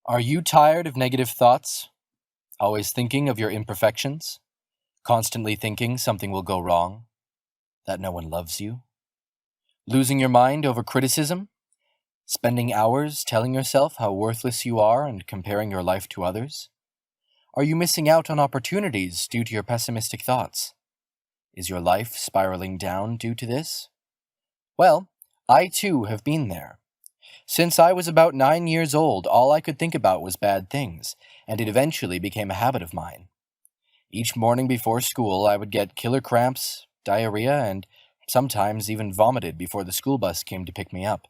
Are you tired of negative thoughts? Always thinking of your imperfections? Constantly thinking something will go wrong? That no one loves you? Losing your mind over criticism? Spending hours telling yourself how worthless you are and comparing your life to others? Are you missing out on opportunities due to your pessimistic thoughts? Is your life spiraling down due to this? Well, I too have been there. Since I was about 9 years old, all I could think about was bad things, and it eventually became a habit of mine. Each morning before school, I would get killer cramps, diarrhea, and sometimes even vomited before the school bus came to pick me up.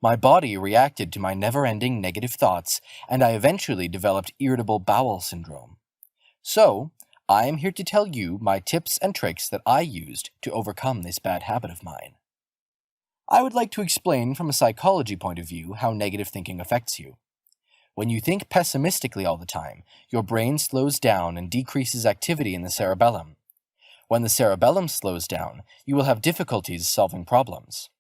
My body reacted to my never-ending negative thoughts, and I eventually developed irritable bowel syndrome. So, I am here to tell you my tips and tricks that I used to overcome this bad habit of mine. I would like to explain from a psychology point of view how negative thinking affects you. When you think pessimistically all the time, your brain slows down and decreases activity in the cerebellum. When the cerebellum slows down, you will have difficulties solving problems.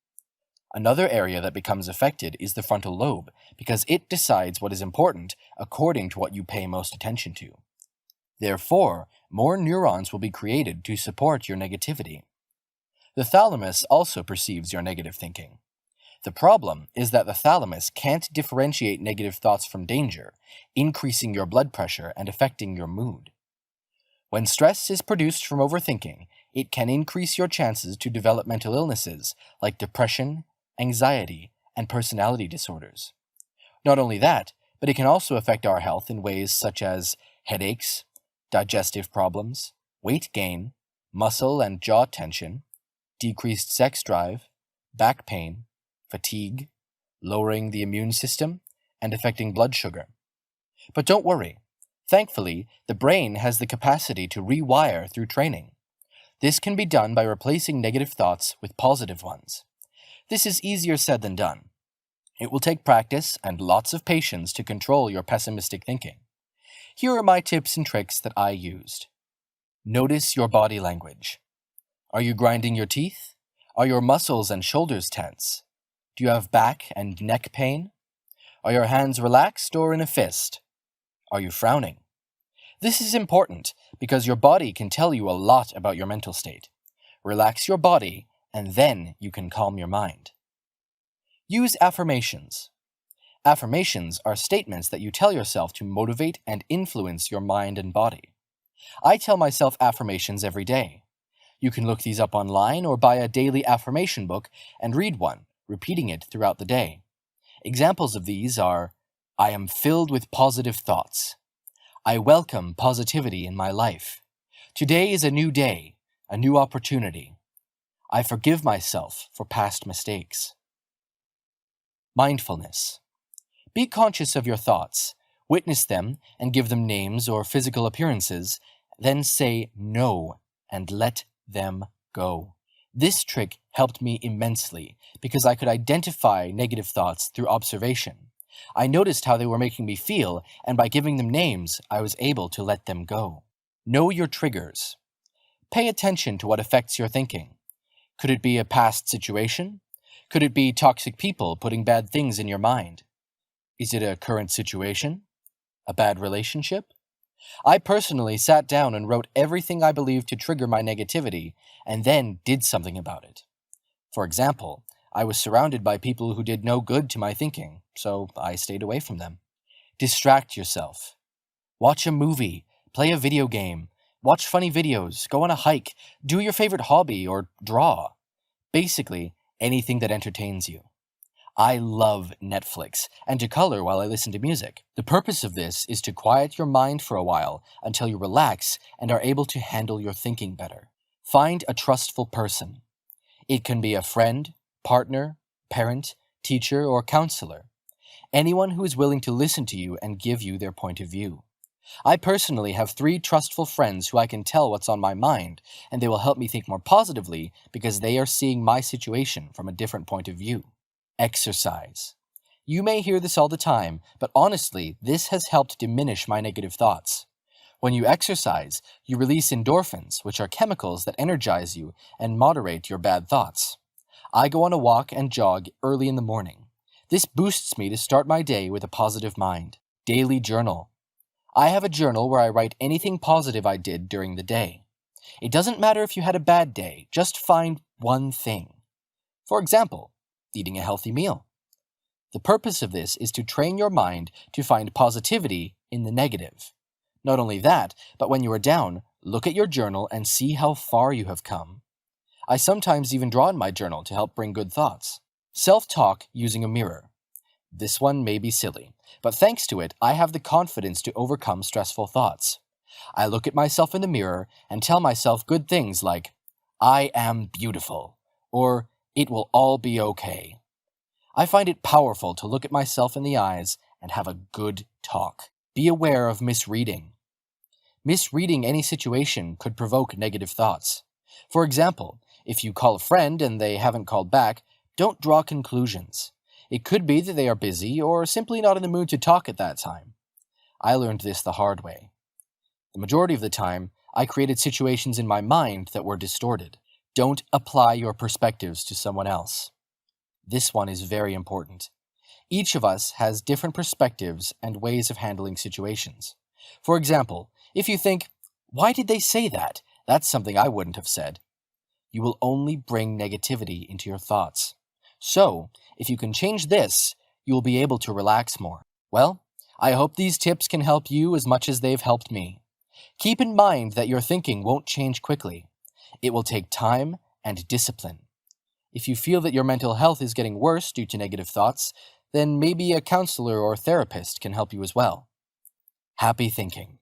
Another area that becomes affected is the frontal lobe, because it decides what is important according to what you pay most attention to. Therefore, more neurons will be created to support your negativity. The thalamus also perceives your negative thinking. The problem is that the thalamus can't differentiate negative thoughts from danger, increasing your blood pressure and affecting your mood. When stress is produced from overthinking, it can increase your chances to develop mental illnesses like depression, anxiety, and personality disorders. Not only that, but it can also affect our health in ways such as headaches, digestive problems, weight gain, muscle and jaw tension, decreased sex drive, back pain, fatigue, lowering the immune system, and affecting blood sugar. But don't worry. Thankfully, the brain has the capacity to rewire through training. This can be done by replacing negative thoughts with positive ones. This is easier said than done. It will take practice and lots of patience to control your pessimistic thinking. Here are my tips and tricks that I used. Notice your body language. Are you grinding your teeth? Are your muscles and shoulders tense? Do you have back and neck pain? Are your hands relaxed or in a fist? Are you frowning? This is important because your body can tell you a lot about your mental state. Relax your body, and then you can calm your mind. Use affirmations. Affirmations are statements that you tell yourself to motivate and influence your mind and body. I tell myself affirmations every day. You can look these up online or buy a daily affirmation book and read one, repeating it throughout the day. Examples of these are, I am filled with positive thoughts. I welcome positivity in my life. Today is a new day, a new opportunity. I forgive myself for past mistakes. Mindfulness. Be conscious of your thoughts, witness them and give them names or physical appearances, then say no and let them go. This trick helped me immensely because I could identify negative thoughts through observation. I noticed how they were making me feel, and by giving them names, I was able to let them go. Know your triggers. Pay attention to what affects your thinking. Could it be a past situation? Could it be toxic people putting bad things in your mind? Is it a current situation? A bad relationship? I personally sat down and wrote everything I believed to trigger my negativity, and then did something about it. For example, I was surrounded by people who did no good to my thinking, so I stayed away from them. Distract yourself. Watch a movie, play a video game, watch funny videos, go on a hike, do your favorite hobby, or draw. Basically, anything that entertains you. I love Netflix, and to color while I listen to music. The purpose of this is to quiet your mind for a while until you relax and are able to handle your thinking better. Find a trustful person. It can be a friend, partner, parent, teacher, or counselor. Anyone who is willing to listen to you and give you their point of view. I personally have 3 trustful friends who I can tell what's on my mind, and they will help me think more positively because they are seeing my situation from a different point of view. Exercise. You may hear this all the time, but honestly, this has helped diminish my negative thoughts. When you exercise, you release endorphins, which are chemicals that energize you and moderate your bad thoughts. I go on a walk and jog early in the morning. This boosts me to start my day with a positive mind. Daily journal. I have a journal where I write anything positive I did during the day. It doesn't matter if you had a bad day, just find one thing. For example, eating a healthy meal. The purpose of this is to train your mind to find positivity in the negative. Not only that, but when you are down, look at your journal and see how far you have come. I sometimes even draw in my journal to help bring good thoughts. Self-talk using a mirror. This one may be silly, but thanks to it, I have the confidence to overcome stressful thoughts. I look at myself in the mirror and tell myself good things like, "I am beautiful," or "It will all be okay." I find it powerful to look at myself in the eyes and have a good talk. Be aware of misreading. Misreading any situation could provoke negative thoughts. For example, if you call a friend and they haven't called back, don't draw conclusions. It could be that they are busy or simply not in the mood to talk at that time. I learned this the hard way. The majority of the time, I created situations in my mind that were distorted. Don't apply your perspectives to someone else. This one is very important. Each of us has different perspectives and ways of handling situations. For example, if you think, "Why did they say that? That's something I wouldn't have said," you will only bring negativity into your thoughts. So, if you can change this, you will be able to relax more. Well, I hope these tips can help you as much as they've helped me. Keep in mind that your thinking won't change quickly. It will take time and discipline. If you feel that your mental health is getting worse due to negative thoughts, then maybe a counselor or therapist can help you as well. Happy thinking.